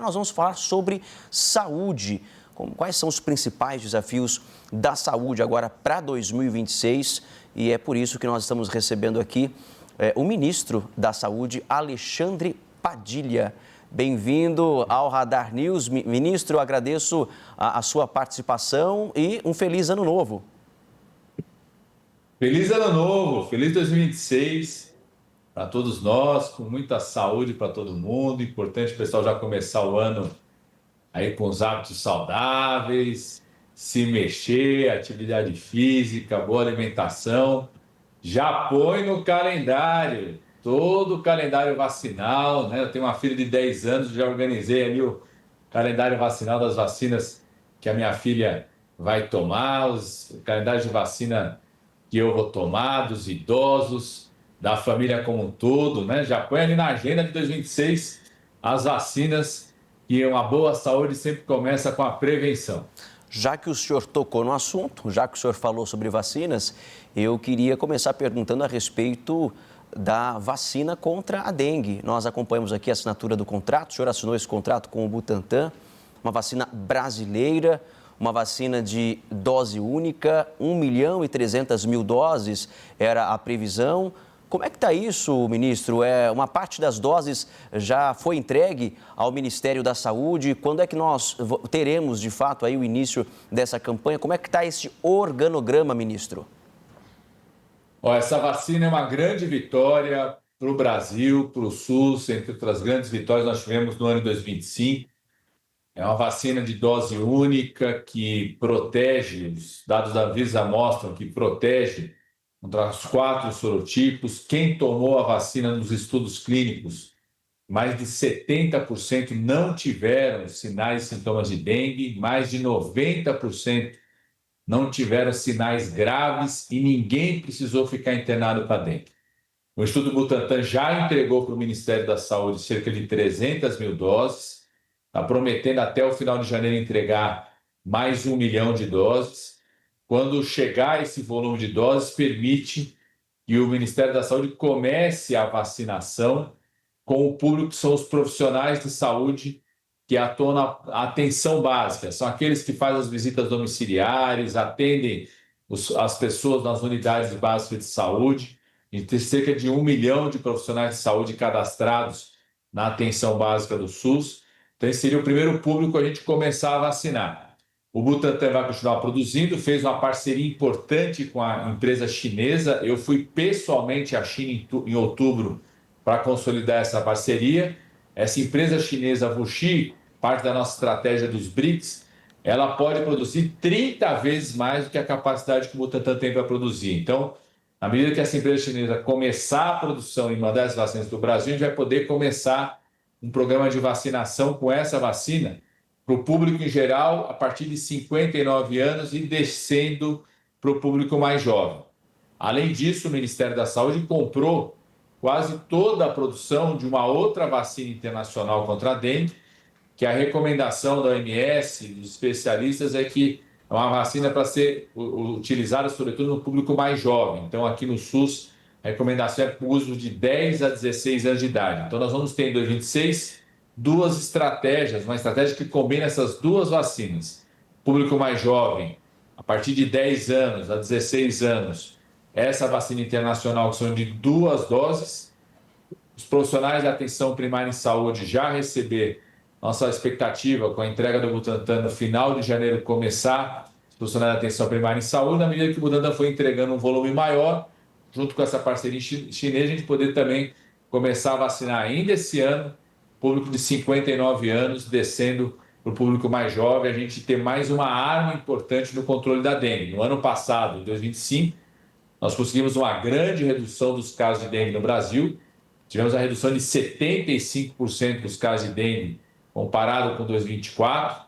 Nós vamos falar sobre saúde. Quais são os principais desafios da saúde agora para 2026? E é por isso que nós estamos recebendo aqui o ministro da Saúde, Alexandre Padilha. Bem-vindo ao Radar News. Ministro, agradeço a sua participação e um feliz ano novo. Feliz ano novo, feliz 2026 para todos nós, com muita saúde para todo mundo. Importante o pessoal já começar o ano aí com os hábitos saudáveis, se mexer, atividade física, boa alimentação. Já põe no calendário, todo o calendário vacinal, né? Eu tenho uma filha de 10 anos, já organizei ali o calendário vacinal das vacinas que a minha filha vai tomar, o calendário de vacina que eu vou tomar, dos idosos, da família como um todo, né? Já põe ali na agenda de 2026 as vacinas, e uma boa saúde sempre começa com a prevenção. Já que o senhor tocou no assunto, já que o senhor falou sobre vacinas, eu queria começar perguntando a respeito da vacina contra a dengue. Nós acompanhamos aqui a assinatura do contrato, o senhor assinou esse contrato com o Butantan, uma vacina brasileira, uma vacina de dose única, 1.300.000 doses era a previsão. Como é que está isso, ministro? Uma parte das doses já foi entregue ao Ministério da Saúde. Quando é que nós teremos, de fato, aí o início dessa campanha? Como é que está esse organograma, ministro? Essa vacina é uma grande vitória para o Brasil, para o SUS, entre outras grandes vitórias nós tivemos no ano de 2025. É uma vacina de dose única que protege, os dados da Anvisa mostram que protege contra os 4 sorotipos. Quem tomou a vacina nos estudos clínicos, mais de 70% não tiveram sinais e sintomas de dengue, mais de 90% não tiveram sinais graves e ninguém precisou ficar internado para dengue. O Instituto Butantan já entregou para o Ministério da Saúde cerca de 300.000 doses, está prometendo até o final de janeiro entregar mais 1 milhão de doses. Quando chegar esse volume de doses, permite que o Ministério da Saúde comece a vacinação com o público que são os profissionais de saúde que atuam na atenção básica. São aqueles que fazem as visitas domiciliares, atendem as pessoas nas unidades básicas de saúde. E tem cerca de 1 milhão de profissionais de saúde cadastrados na atenção básica do SUS. Então, esse seria o primeiro público a gente começar a vacinar. O Butantan vai continuar produzindo, fez uma parceria importante com a empresa chinesa. Eu fui pessoalmente à China em outubro para consolidar essa parceria. Essa empresa chinesa, Wuxi, parte da nossa estratégia dos BRICS, ela pode produzir 30 vezes mais do que a capacidade que o Butantan tem para produzir. Então, à medida que essa empresa chinesa começar a produção e mandar as vacinas do Brasil, a gente vai poder começar um programa de vacinação com essa vacina para o público em geral, a partir de 59 anos e descendo para o público mais jovem. Além disso, o Ministério da Saúde comprou quase toda a produção de uma outra vacina internacional contra a dengue, que a recomendação da OMS, dos especialistas, é que é uma vacina para ser utilizada, sobretudo, no público mais jovem. Então, aqui no SUS, a recomendação é para o uso de 10 a 16 anos de idade. Então, nós vamos ter em 2026 duas estratégias, uma estratégia que combina essas duas vacinas. Público mais jovem, a partir de 10 anos a 16 anos, essa vacina internacional que são de 2 doses. Os profissionais de atenção primária em saúde já receber, nossa expectativa com a entrega do Butantan no final de janeiro começar os profissionais de atenção primária em saúde, na medida que o Butantan foi entregando um volume maior, junto com essa parceria chinesa, a gente poder também começar a vacinar ainda esse ano, público de 59 anos, descendo para o público mais jovem, a gente ter mais uma arma importante no controle da dengue. No ano passado, em 2025, nós conseguimos uma grande redução dos casos de dengue no Brasil, tivemos a redução de 75% dos casos de dengue comparado com 2024,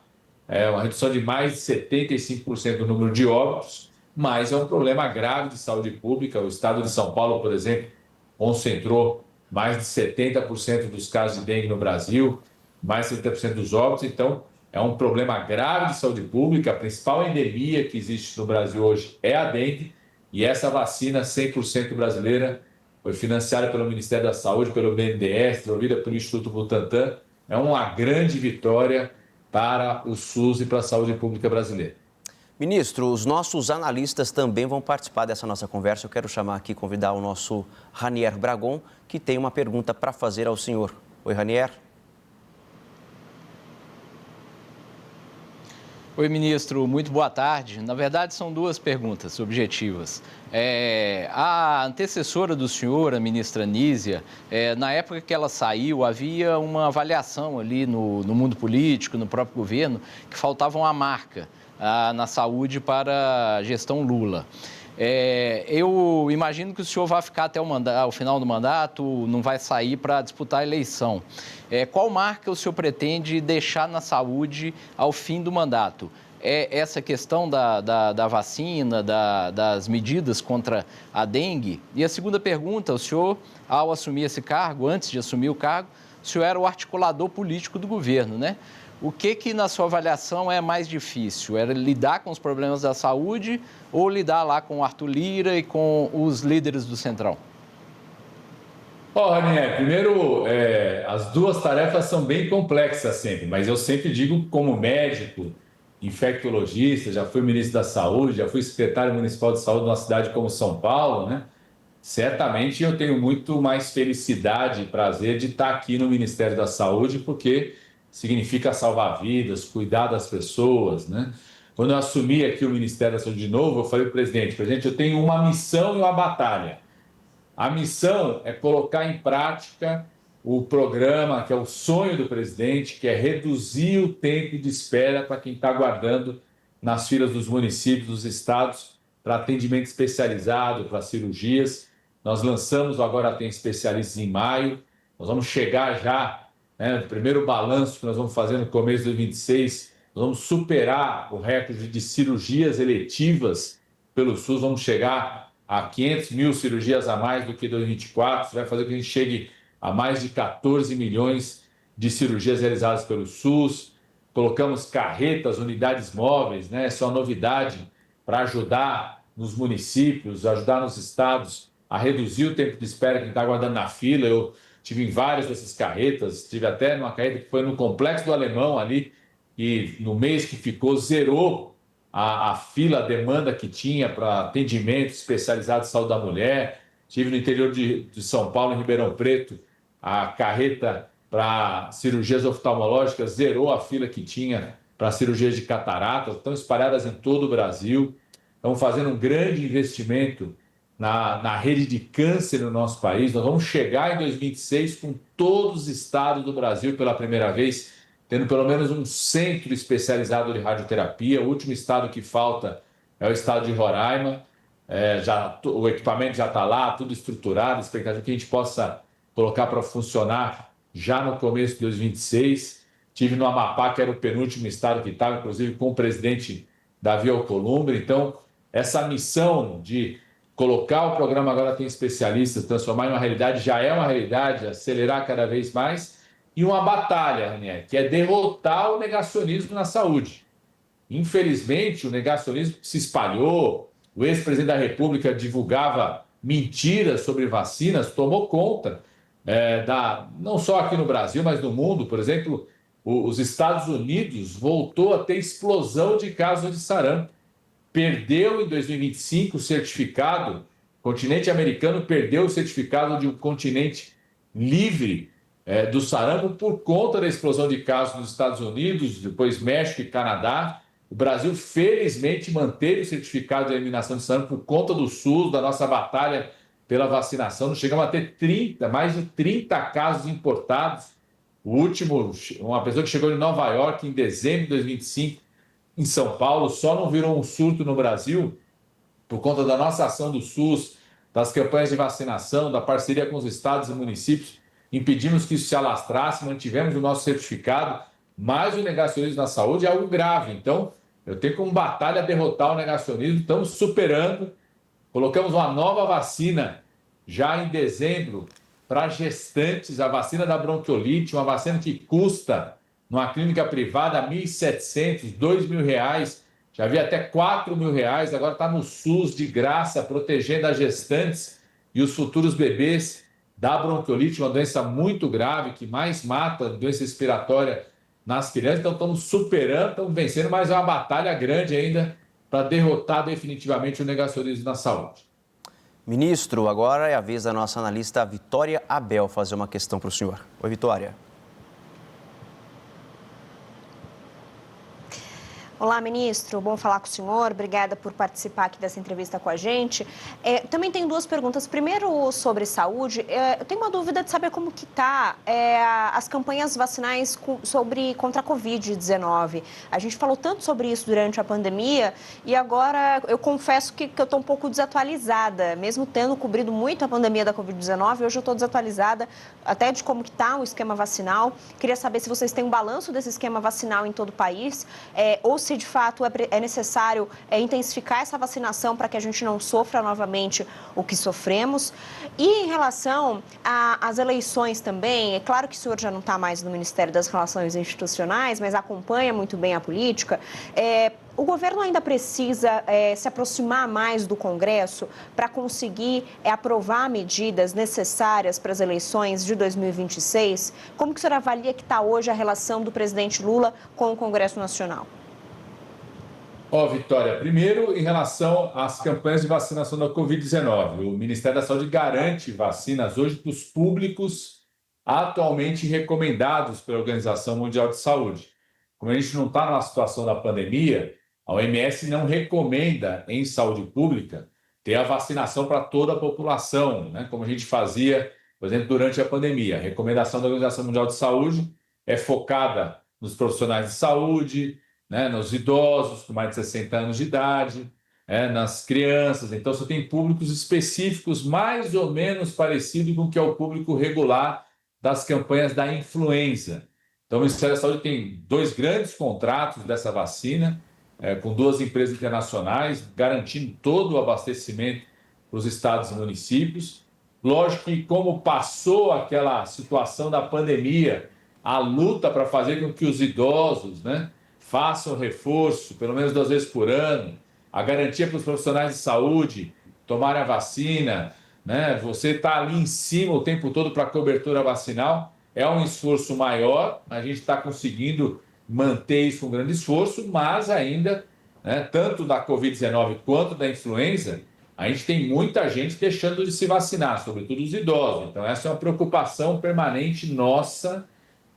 uma redução de mais de 75% do número de óbitos, mas é um problema grave de saúde pública. O estado de São Paulo, por exemplo, concentrou mais de 70% dos casos de dengue no Brasil, mais de 70% dos óbitos. Então, é um problema grave de saúde pública. A principal endemia que existe no Brasil hoje é a dengue, e essa vacina 100% brasileira foi financiada pelo Ministério da Saúde, pelo BNDES, desenvolvida pelo Instituto Butantan, é uma grande vitória para o SUS e para a saúde pública brasileira. Ministro, os nossos analistas também vão participar dessa nossa conversa. Eu quero chamar aqui, convidar o nosso Ranier Bragon, que tem uma pergunta para fazer ao senhor. Oi, Ranier. Oi, ministro, muito boa tarde. Na verdade, são duas perguntas objetivas. A antecessora do senhor, a ministra Nízia, na época que ela saiu, havia uma avaliação ali no mundo político, no próprio governo, que faltava uma marca na saúde para a gestão Lula. Eu imagino que o senhor vai ficar até o final do mandato, não vai sair para disputar a eleição. Qual marca o senhor pretende deixar na saúde ao fim do mandato? É essa questão da vacina, das medidas contra a dengue? E a segunda pergunta, o senhor, ao assumir esse cargo, antes de assumir o cargo, o senhor era o articulador político do governo, né? O que na sua avaliação é mais difícil? Era lidar com os problemas da saúde ou lidar lá com o Arthur Lira e com os líderes do Centrão? Ranier, primeiro, as duas tarefas são bem complexas sempre, mas eu sempre digo como médico, infectologista, já fui ministro da Saúde, já fui secretário municipal de saúde numa cidade como São Paulo, né? Certamente eu tenho muito mais felicidade e prazer de estar aqui no Ministério da Saúde, porque significa salvar vidas, cuidar das pessoas, né? Quando eu assumi aqui o Ministério da Saúde de novo, eu falei para o presidente, eu tenho uma missão e uma batalha. A missão é colocar em prática o programa, que é o sonho do presidente, que é reduzir o tempo de espera para quem está aguardando nas filas dos municípios, dos estados, para atendimento especializado, para cirurgias. Nós lançamos o Agora Tem Especialistas em maio, nós vamos chegar já, no primeiro balanço que nós vamos fazer no começo de 2026, nós vamos superar o recorde de cirurgias eletivas pelo SUS, vamos chegar a 500 mil cirurgias a mais do que 2024, isso vai fazer com que a gente chegue a mais de 14 milhões de cirurgias realizadas pelo SUS. Colocamos carretas, unidades móveis, né? Essa é uma novidade para ajudar nos municípios, ajudar nos estados a reduzir o tempo de espera que está aguardando na fila. Eu tive em várias dessas carretas, tive até numa carreta que foi no Complexo do Alemão ali, e no mês que ficou, zerou a fila, a demanda que tinha para atendimento especializado em saúde da mulher. Tive no interior de São Paulo, em Ribeirão Preto, a carreta para cirurgias oftalmológicas zerou a fila que tinha para cirurgias de catarata, estão espalhadas em todo o Brasil. Estamos fazendo um grande investimento na rede de câncer no nosso país. Nós vamos chegar em 2026 com todos os estados do Brasil pela primeira vez, tendo pelo menos um centro especializado de radioterapia. O último estado que falta é o estado de Roraima. O equipamento já está lá, tudo estruturado, a expectativa é que a gente possa colocar para funcionar já no começo de 2026. Tive no Amapá, que era o penúltimo estado que estava, inclusive com o presidente Davi Alcolumbre. Então, essa missão de colocar o programa Agora Tem Especialistas, transformar em uma realidade, já é uma realidade, acelerar cada vez mais, e uma batalha, né, que é derrotar o negacionismo na saúde. Infelizmente, o negacionismo se espalhou, o ex-presidente da República divulgava mentiras sobre vacinas, tomou conta, não só aqui no Brasil, mas no mundo. Por exemplo, os Estados Unidos voltou a ter explosão de casos de sarampo. Perdeu em 2025 o certificado, o continente americano perdeu o certificado de um continente livre do sarampo por conta da explosão de casos nos Estados Unidos, depois México e Canadá. O Brasil, felizmente, manteve o certificado de eliminação de sarampo por conta do SUS, da nossa batalha pela vacinação. Nós chegamos a ter mais de 30 casos importados. O último, uma pessoa que chegou em Nova York em dezembro de 2025, em São Paulo, só não virou um surto no Brasil por conta da nossa ação do SUS, das campanhas de vacinação, da parceria com os estados e municípios. Impedimos que isso se alastrasse, mantivemos o nosso certificado, mas o negacionismo na saúde é algo grave. Então, eu tenho como batalha derrotar o negacionismo, estamos superando. Colocamos uma nova vacina já em dezembro para gestantes, a vacina da bronquiolite, uma vacina que custa numa clínica privada R$ 1.700, R$ 2.000, já havia até R$ 4.000, agora está no SUS de graça, protegendo as gestantes e os futuros bebês da bronquiolite, uma doença muito grave, que mais mata doença respiratória nas crianças. Então, estamos superando, estamos vencendo, mas é uma batalha grande ainda para derrotar definitivamente o negacionismo na saúde. Ministro, agora é a vez da nossa analista Vitória Abel fazer uma questão para o senhor. Oi, Vitória. Olá, ministro. Bom falar com o senhor. Obrigada por participar aqui dessa entrevista com a gente. Também tenho duas perguntas. Primeiro, sobre saúde. Eu tenho uma dúvida de saber como que está as campanhas vacinais contra a Covid-19. A gente falou tanto sobre isso durante a pandemia e agora eu confesso que eu estou um pouco desatualizada. Mesmo tendo cobrido muito a pandemia da Covid-19, hoje eu estou desatualizada até de como que está o esquema vacinal. Queria saber se vocês têm um balanço desse esquema vacinal em todo o país, ou se de fato é necessário intensificar essa vacinação para que a gente não sofra novamente o que sofremos. E em relação às eleições também, é claro que o senhor já não está mais no Ministério das Relações Institucionais, mas acompanha muito bem a política. O governo ainda precisa se aproximar mais do Congresso para conseguir aprovar medidas necessárias para as eleições de 2026? Como que o senhor avalia que está hoje a relação do presidente Lula com o Congresso Nacional? Vitória, primeiro, em relação às campanhas de vacinação da Covid-19, o Ministério da Saúde garante vacinas hoje para os públicos atualmente recomendados pela Organização Mundial de Saúde. Como a gente não está numa situação da pandemia, a OMS não recomenda em saúde pública ter a vacinação para toda a população, né? Como a gente fazia, por exemplo, durante a pandemia. A recomendação da Organização Mundial de Saúde é focada nos profissionais de saúde, né, nos idosos com mais de 60 anos de idade, nas crianças. Então, você tem públicos específicos mais ou menos parecidos com o que é o público regular das campanhas da influenza. Então, o Ministério da Saúde tem 2 grandes contratos dessa vacina, com 2 empresas internacionais, garantindo todo o abastecimento para os estados e municípios. Lógico que, como passou aquela situação da pandemia, a luta para fazer com que os idosos, né, façam reforço, pelo menos 2 vezes por ano, a garantia para os profissionais de saúde tomarem a vacina, né? Você está ali em cima o tempo todo para a cobertura vacinal, é um esforço maior, a gente está conseguindo manter isso com um grande esforço, mas ainda, né, tanto da Covid-19 quanto da influenza, a gente tem muita gente deixando de se vacinar, sobretudo os idosos. Então, essa é uma preocupação permanente nossa,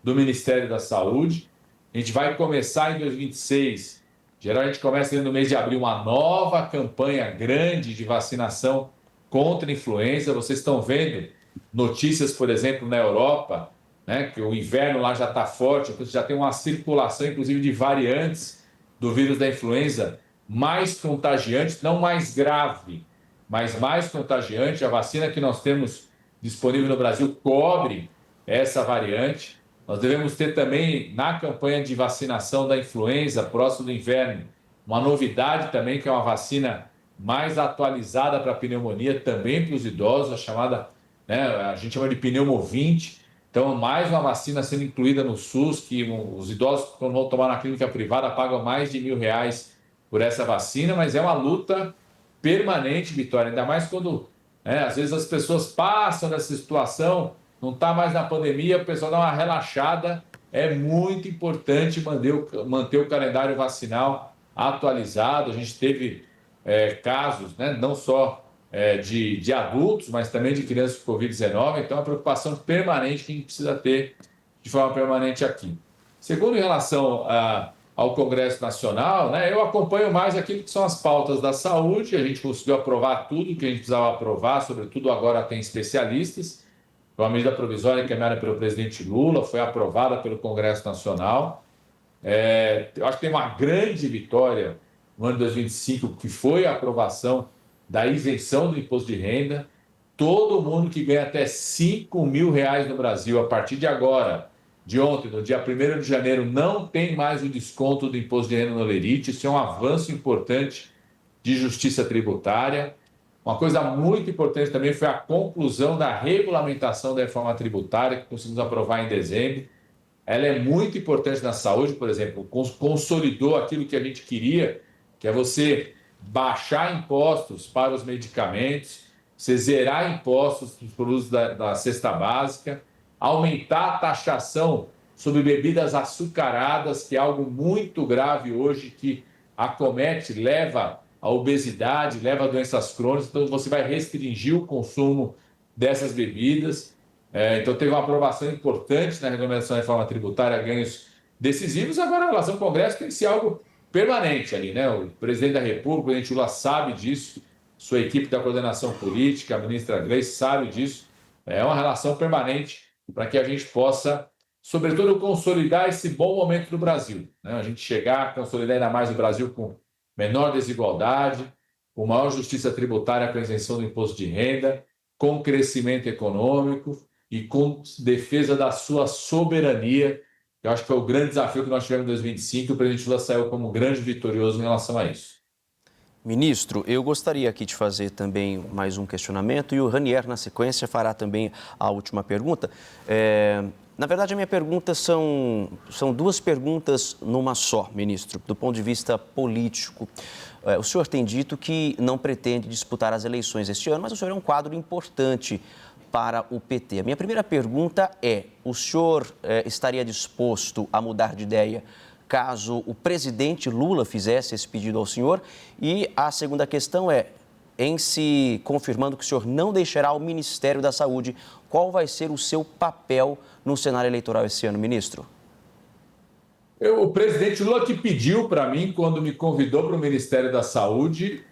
do Ministério da Saúde. A gente vai começar em 2026, geral a gente começa no mês de abril, uma nova campanha grande de vacinação contra a influenza. Vocês estão vendo notícias, por exemplo, na Europa, né, que o inverno lá já está forte, já tem uma circulação, inclusive, de variantes do vírus da influenza mais contagiante, não mais grave, mas mais contagiante. A vacina que nós temos disponível no Brasil cobre essa variante. Nós devemos ter também, na campanha de vacinação da influenza, próximo do inverno, uma novidade também, que é uma vacina mais atualizada para a pneumonia, também para os idosos, a chamada, né, a gente chama de pneumovinte. Então, mais uma vacina sendo incluída no SUS, que os idosos, quando vão tomar na clínica privada, pagam mais de R$1.000 por essa vacina, mas é uma luta permanente, Vitória, ainda mais quando, às vezes, as pessoas passam dessa situação, não está mais na pandemia, o pessoal dá uma relaxada. É muito importante manter o calendário vacinal atualizado. A gente teve casos, né, não só de adultos, mas também de crianças com Covid-19. Então, é uma preocupação permanente que a gente precisa ter de forma permanente aqui. Segundo, em relação ao Congresso Nacional, né, eu acompanho mais aquilo que são as pautas da saúde. A gente conseguiu aprovar tudo que a gente precisava aprovar, sobretudo agora tem especialistas. Uma medida provisória encaminhada pelo presidente Lula, foi aprovada pelo Congresso Nacional. Eu acho que tem uma grande vitória no ano de 2025, que foi a aprovação da isenção do imposto de renda. Todo mundo que ganha até R$5.000 no Brasil, a partir de agora, de ontem, no dia 1º de janeiro, não tem mais o desconto do imposto de renda no Lerite. Isso é um avanço importante de justiça tributária. Uma coisa muito importante também foi a conclusão da regulamentação da reforma tributária, que conseguimos aprovar em dezembro. Ela é muito importante na saúde, por exemplo, consolidou aquilo que a gente queria, que é você baixar impostos para os medicamentos. você zerar impostos para os produtos da cesta básica, aumentar a taxação sobre bebidas açucaradas, que é algo muito grave hoje, que acomete, leva à obesidade, leva a doenças crônicas. Então, você vai restringir o consumo dessas bebidas. Então, teve uma aprovação importante na regulamentação da reforma tributária, ganhos decisivos. Agora, a relação com o Congresso tem que ser algo permanente ali, né? O presidente da República, o presidente Lula sabe disso, sua equipe da coordenação política, a ministra Gleice sabe disso. É uma relação permanente para que a gente possa, sobretudo, consolidar esse bom momento do Brasil, né? A gente chegar a consolidar ainda mais o Brasil com menor desigualdade, com maior justiça tributária com a isenção do imposto de renda, com crescimento econômico e com defesa da sua soberania. Eu acho que foi o grande desafio que nós tivemos em 2025 e o presidente Lula saiu como grande vitorioso em relação a isso. Ministro, eu gostaria aqui de fazer também mais um questionamento e o Ranier, na sequência, fará também a última pergunta. Na verdade, a minha pergunta são duas perguntas numa só, ministro, do ponto de vista político. O senhor tem dito que não pretende disputar as eleições este ano, mas o senhor é um quadro importante para o PT. A minha primeira pergunta é: o senhor estaria disposto a mudar de ideia caso o presidente Lula fizesse esse pedido ao senhor? E a segunda questão é, em se confirmando que o senhor não deixará o Ministério da Saúde, qual vai ser o seu papel no cenário eleitoral esse ano, ministro? O presidente Lula que pediu para mim, quando me convidou para o Ministério da Saúde,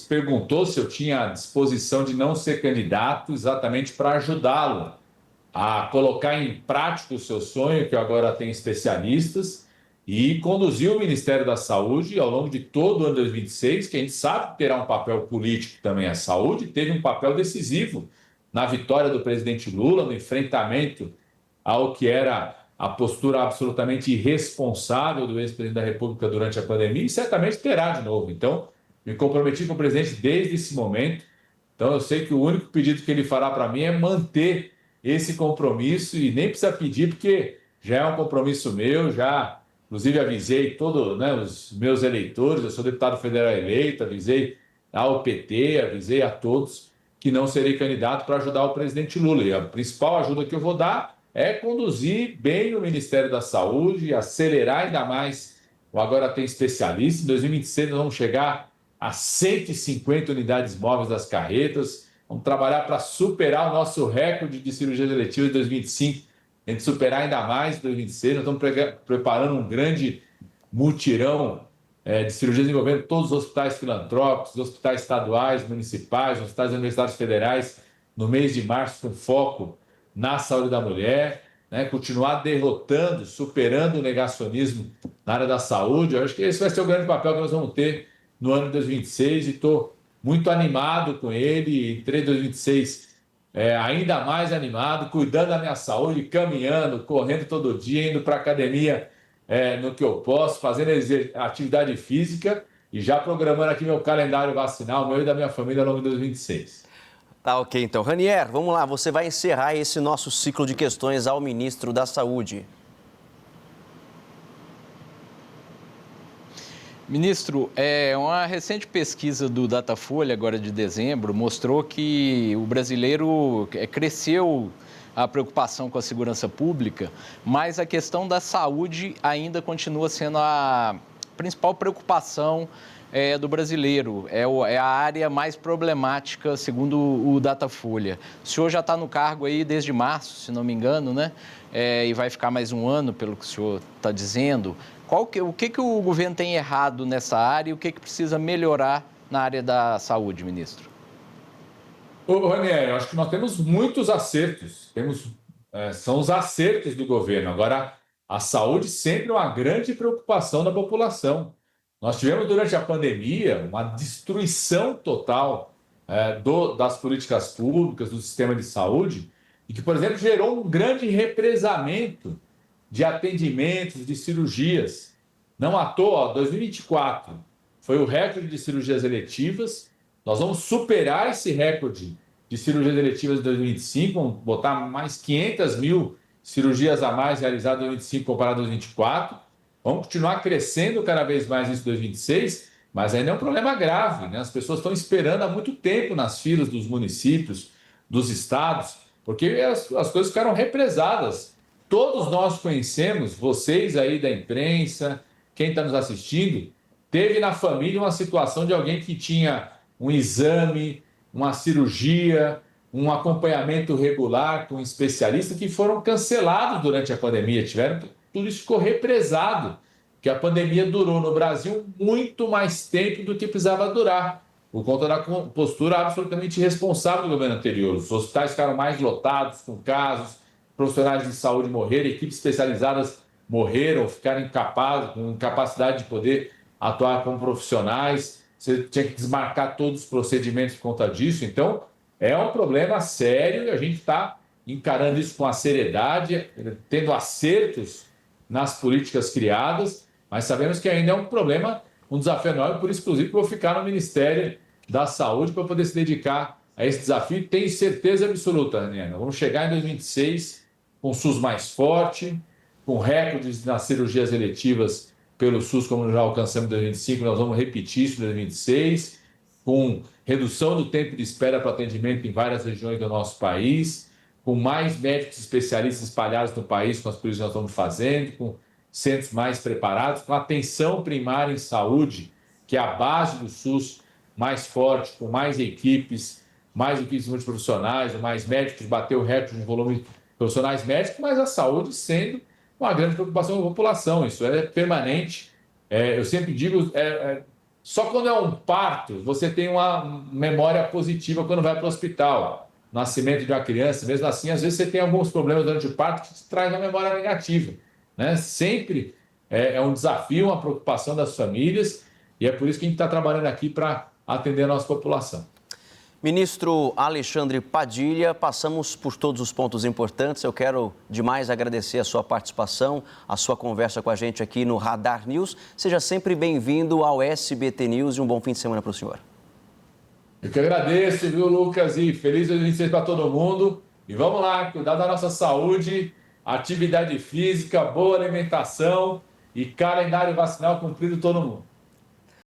perguntou se eu tinha disposição de não ser candidato, exatamente para ajudá-lo a colocar em prática o seu sonho, que agora tem especialistas, e conduziu o Ministério da Saúde ao longo de todo o ano 2026, que a gente sabe que terá um papel político também a saúde, teve um papel decisivo na vitória do presidente Lula, no enfrentamento ao que era a postura absolutamente irresponsável do ex-presidente da República durante a pandemia, e certamente terá de novo. Então, me comprometi com o presidente desde esse momento. Então, eu sei que o único pedido que ele fará para mim é manter esse compromisso, e nem precisa pedir, porque já é um compromisso meu, já, inclusive, avisei todos, né, os meus eleitores, eu sou deputado federal eleito, avisei ao PT, avisei a todos que não serei candidato para ajudar o presidente Lula. E a principal ajuda que eu vou dar é conduzir bem o Ministério da Saúde, acelerar ainda mais o Agora Tem Especialista. Em 2026 nós vamos chegar a 150 unidades móveis das carretas. Vamos trabalhar para superar o nosso recorde de cirurgias eletivas de 2025. A gente superar ainda mais em 2026. Nós estamos preparando um grande mutirão de cirurgias envolvendo todos os hospitais filantrópicos, hospitais estaduais, municipais, hospitais e universidades federais, no mês de março, com foco na saúde da mulher, né? Continuar derrotando, superando o negacionismo na área da saúde. Eu acho que esse vai ser o grande papel que nós vamos ter no ano de 2026 e estou muito animado com ele. Entrei em 2026 ainda mais animado, cuidando da minha saúde, caminhando, correndo todo dia, indo para a academia no que eu posso, fazendo atividade física e já programando aqui meu calendário vacinal, meu e da minha família ao longo de 2026. Tá ok, então. Ranier, vamos lá, você vai encerrar esse nosso ciclo de questões ao ministro da Saúde. Ministro, uma recente pesquisa do Datafolha, agora de dezembro, mostrou que o brasileiro cresceu a preocupação com a segurança pública, mas a questão da saúde ainda continua sendo a principal preocupação do brasileiro. É a área mais problemática, segundo o Datafolha. O senhor já está no cargo aí desde março, se não me engano, né? E vai ficar mais um ano, pelo que o senhor está dizendo. O que o governo tem errado nessa área e o que precisa melhorar na área da saúde, ministro? Ô, Ranier, eu acho que nós temos muitos acertos. São os acertos do governo. Agora, a saúde sempre é uma grande preocupação da população. Nós tivemos, durante a pandemia, uma destruição total das políticas públicas, do sistema de saúde, e que, por exemplo, gerou um grande represamento de atendimentos, de cirurgias. Não à toa, 2024 foi o recorde de cirurgias eletivas. Nós vamos superar esse recorde de cirurgias eletivas de 2025, vamos botar mais 500 mil cirurgias a mais realizadas em 2025 comparado a 2024. Vamos continuar crescendo cada vez mais isso em 2026 mas ainda é um problema grave, né? As pessoas estão esperando há muito tempo nas filas dos municípios, dos estados, porque as coisas ficaram represadas. Todos nós conhecemos, vocês aí da imprensa, quem está nos assistindo, teve na família uma situação de alguém que tinha um exame, uma cirurgia, um acompanhamento regular com um especialista que foram cancelados durante a pandemia, tudo isso ficou represado, que a pandemia durou no Brasil muito mais tempo do que precisava durar, por conta da postura absolutamente irresponsável do governo anterior. Os hospitais ficaram mais lotados com casos, profissionais de saúde morreram, equipes especializadas morreram, ficaram incapazes, com incapacidade de poder atuar como profissionais, você tinha que desmarcar todos os procedimentos por conta disso. Então, é um problema sério e a gente está encarando isso com a seriedade, tendo acertos nas políticas criadas, mas sabemos que ainda é um problema, um desafio enorme, por isso, inclusive, que eu vou ficar no Ministério da Saúde para poder se dedicar a esse desafio. Tenho certeza absoluta, Daniela, vamos chegar em 2026 com o SUS mais forte, com recordes nas cirurgias eletivas pelo SUS, como já alcançamos em 2025, nós vamos repetir isso em 2026, com redução do tempo de espera para atendimento em várias regiões do nosso país, com mais médicos especialistas espalhados no país, com as políticas que nós estamos fazendo, com centros mais preparados, com atenção primária em saúde, que é a base do SUS mais forte, com mais equipes multiprofissionais, mais médicos, bateu o recorde de volume de profissionais médicos, mas a saúde sendo uma grande preocupação da população, isso é permanente. Eu sempre digo, só quando é um parto, você tem uma memória positiva quando vai para o hospital. Nascimento de uma criança, mesmo assim, às vezes você tem alguns problemas durante o parto que te traz uma memória negativa, né? Sempre é um desafio, uma preocupação das famílias, e é por isso que a gente está trabalhando aqui para atender a nossa população. Ministro Alexandre Padilha, passamos por todos os pontos importantes. Eu quero demais agradecer a sua participação, a sua conversa com a gente aqui no Radar News. Seja sempre bem-vindo ao SBT News e um bom fim de semana para o senhor. Eu que agradeço, viu, Lucas? E feliz 2026 para todo mundo. E vamos lá, cuidar da nossa saúde, atividade física, boa alimentação e calendário vacinal cumprido todo mundo.